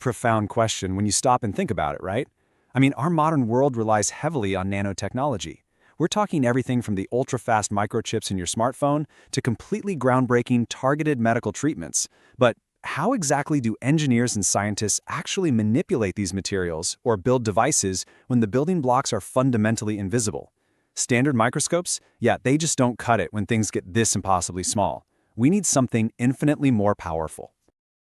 profound question when you stop and think about it, right? I mean, our modern world relies heavily on nanotechnology. We're talking everything from the ultra-fast microchips in your smartphone to completely groundbreaking targeted medical treatments. But how exactly do engineers and scientists actually manipulate these materials or build devices when the building blocks are fundamentally invisible? Standard microscopes? Yeah, they just don't cut it when things get this impossibly small. We need something infinitely more powerful.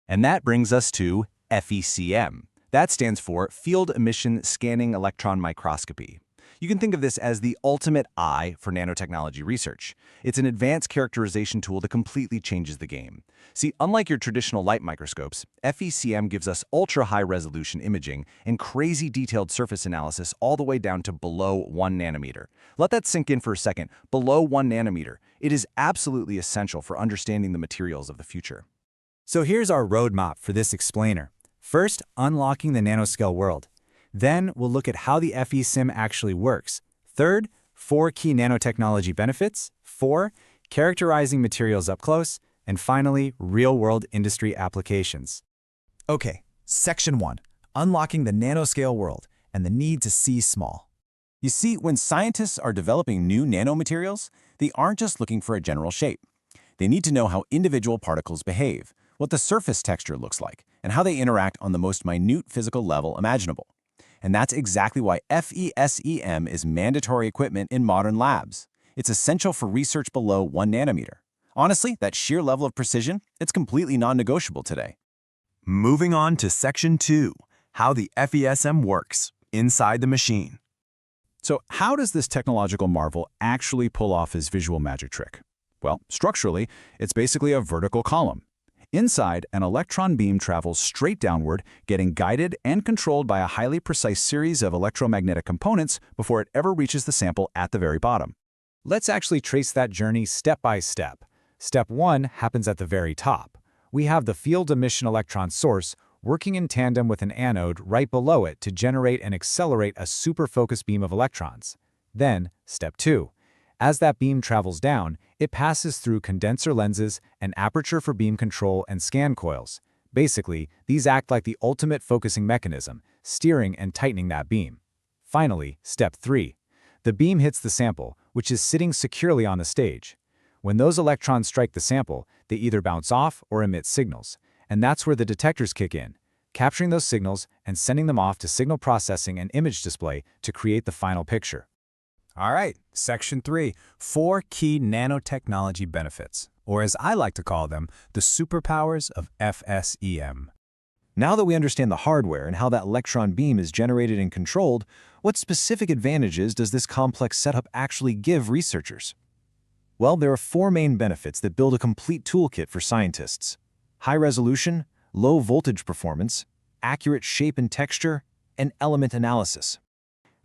And that brings us to FECM. That stands for Field Emission Scanning Electron Microscopy. You can think of this as the ultimate eye for nanotechnology research. It's an advanced characterization tool that completely changes the game. See, unlike your traditional light microscopes, FECM gives us ultra-high-resolution imaging and crazy detailed surface analysis all the way down to below 1 nanometer. Let that sink in for a second. Below 1 nanometer. It is absolutely essential for understanding the materials of the future. So here's our roadmap for this explainer. First, unlocking the nanoscale world. Then, we'll look at how the FESEM actually works. Third, 4 key nanotechnology benefits. 4, characterizing materials up close. And finally, real-world industry applications. Okay, Section 1. Unlocking the nanoscale world and the need to see small. You see, when scientists are developing new nanomaterials, they aren't just looking for a general shape. They need to know how individual particles behave, what the surface texture looks like, and how they interact on the most minute physical level imaginable. And that's exactly why FESEM is mandatory equipment in modern labs. It's essential for research below 1 nanometer. Honestly, that sheer level of precision, it's completely non-negotiable today. Moving on to Section 2, how the FESM works inside the machine. So how does this technological marvel actually pull off his visual magic trick? Well, structurally, it's basically a vertical column. Inside, an electron beam travels straight downward, getting guided and controlled by a highly precise series of electromagnetic components before it ever reaches the sample at the very bottom. Let's actually trace that journey step by step. Step 1 happens at the very top. We have the field emission electron source working in tandem with an anode right below it to generate and accelerate a superfocused beam of electrons. Then, Step 2. As that beam travels down, it passes through condenser lenses, an aperture for beam control, and scan coils. Basically, these act like the ultimate focusing mechanism, steering and tightening that beam. Finally, Step 3. The beam hits the sample, which is sitting securely on the stage. When those electrons strike the sample, they either bounce off or emit signals. And that's where the detectors kick in, capturing those signals and sending them off to signal processing and image display to create the final picture. All right, Section 3, 4 key nanotechnology benefits, or as I like to call them, the superpowers of FESEM. Now that we understand the hardware and how that electron beam is generated and controlled, what specific advantages does this complex setup actually give researchers? Well, there are 4 main benefits that build a complete toolkit for scientists: high resolution, low voltage performance, accurate shape and texture, and element analysis.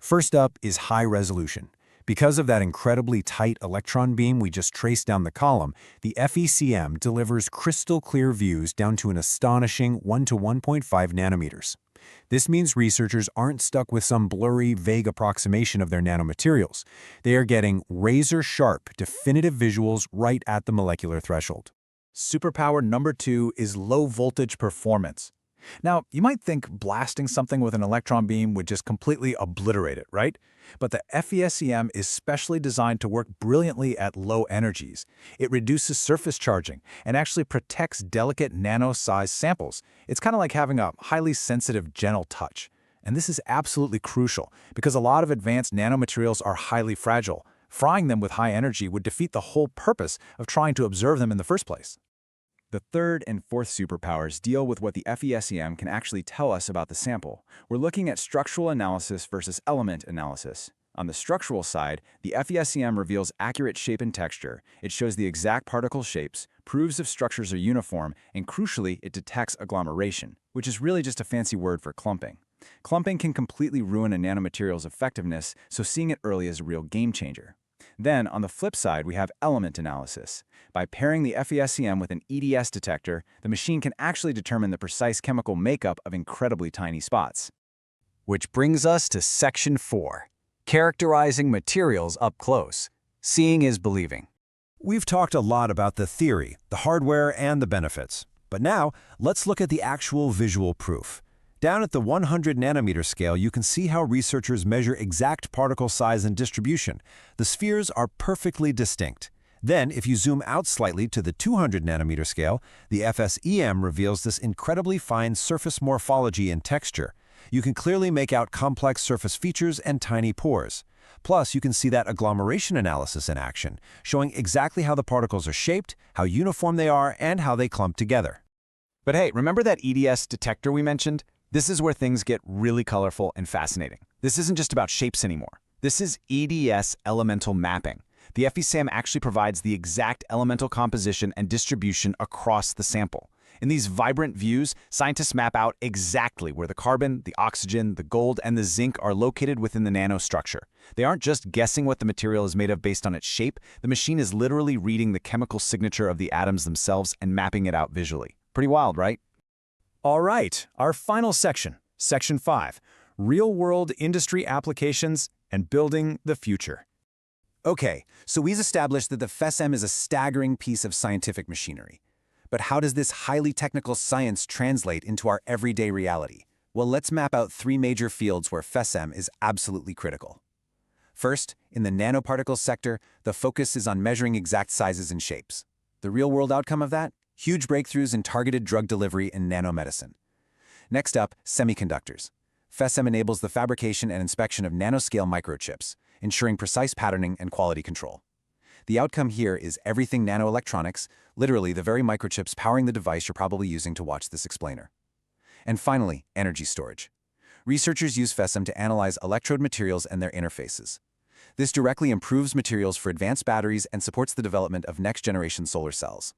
First up is high resolution. Because of that incredibly tight electron beam we just traced down the column, the FECM delivers crystal clear views down to an astonishing 1 to 1.5 nanometers. This means researchers aren't stuck with some blurry, vague approximation of their nanomaterials. They are getting razor-sharp, definitive visuals right at the molecular threshold. Superpower number 2 is low voltage performance. Now, you might think blasting something with an electron beam would just completely obliterate it, right? But the FESEM is specially designed to work brilliantly at low energies. It reduces surface charging and actually protects delicate nano-sized samples. It's kind of like having a highly sensitive, gentle touch. And this is absolutely crucial because a lot of advanced nanomaterials are highly fragile. Frying them with high energy would defeat the whole purpose of trying to observe them in the first place. The third and fourth superpowers deal with what the FESEM can actually tell us about the sample. We're looking at structural analysis versus element analysis. On the structural side, the FESEM reveals accurate shape and texture. It shows the exact particle shapes, proves if structures are uniform, and crucially, it detects agglomeration, which is really just a fancy word for clumping. Clumping can completely ruin a nanomaterial's effectiveness, so seeing it early is a real game changer. Then, on the flip side, we have element analysis. By pairing the FESEM with an EDS detector, the machine can actually determine the precise chemical makeup of incredibly tiny spots. Which brings us to Section 4, characterizing materials up close. Seeing is believing. We've talked a lot about the theory, the hardware, and the benefits. But now, let's look at the actual visual proof. Down at the 100 nanometer scale, you can see how researchers measure exact particle size and distribution. The spheres are perfectly distinct. Then, if you zoom out slightly to the 200 nanometer scale, the FESEM reveals this incredibly fine surface morphology and texture. You can clearly make out complex surface features and tiny pores. Plus, you can see that agglomeration analysis in action, showing exactly how the particles are shaped, how uniform they are, and how they clump together. But hey, remember that EDS detector we mentioned? This is where things get really colorful and fascinating. This isn't just about shapes anymore. This is EDS elemental mapping. The FESEM actually provides the exact elemental composition and distribution across the sample. In these vibrant views, scientists map out exactly where the carbon, the oxygen, the gold, and the zinc are located within the nanostructure. They aren't just guessing what the material is made of based on its shape. The machine is literally reading the chemical signature of the atoms themselves and mapping it out visually. Pretty wild, right? All right, our final section, Section 5, Real-World Industry Applications and Building the Future. Okay, so we've established that the FESEM is a staggering piece of scientific machinery. But how does this highly technical science translate into our everyday reality? Well, let's map out 3 major fields where FESEM is absolutely critical. First, in the nanoparticle sector, the focus is on measuring exact sizes and shapes. The real-world outcome of that? Huge breakthroughs in targeted drug delivery and nanomedicine. Next up, semiconductors. FESEM enables the fabrication and inspection of nanoscale microchips, ensuring precise patterning and quality control. The outcome here is everything nanoelectronics, literally the very microchips powering the device you're probably using to watch this explainer. And finally, energy storage. Researchers use FESEM to analyze electrode materials and their interfaces. This directly improves materials for advanced batteries and supports the development of next-generation solar cells.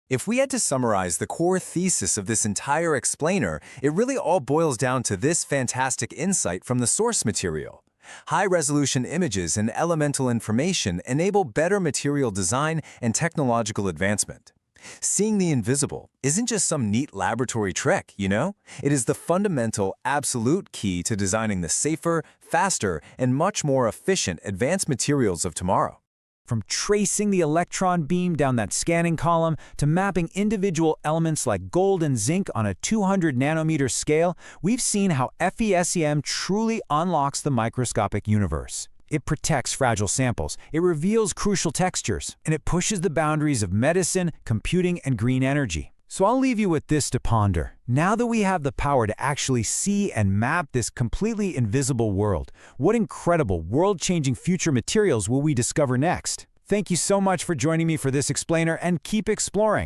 If we had to summarize the core thesis of this entire explainer, it really all boils down to this fantastic insight from the source material. High-resolution images and elemental information enable better material design and technological advancement. Seeing the invisible isn't just some neat laboratory trick, you know? It is the fundamental, absolute key to designing the safer, faster, and much more efficient advanced materials of tomorrow. From tracing the electron beam down that scanning column to mapping individual elements like gold and zinc on a 200 nanometer scale, we've seen how FESEM truly unlocks the microscopic universe. It protects fragile samples, it reveals crucial textures, and it pushes the boundaries of medicine, computing, and green energy. So I'll leave you with this to ponder. Now that we have the power to actually see and map this completely invisible world, what incredible, world-changing future materials will we discover next? Thank you so much for joining me for this explainer, and keep exploring.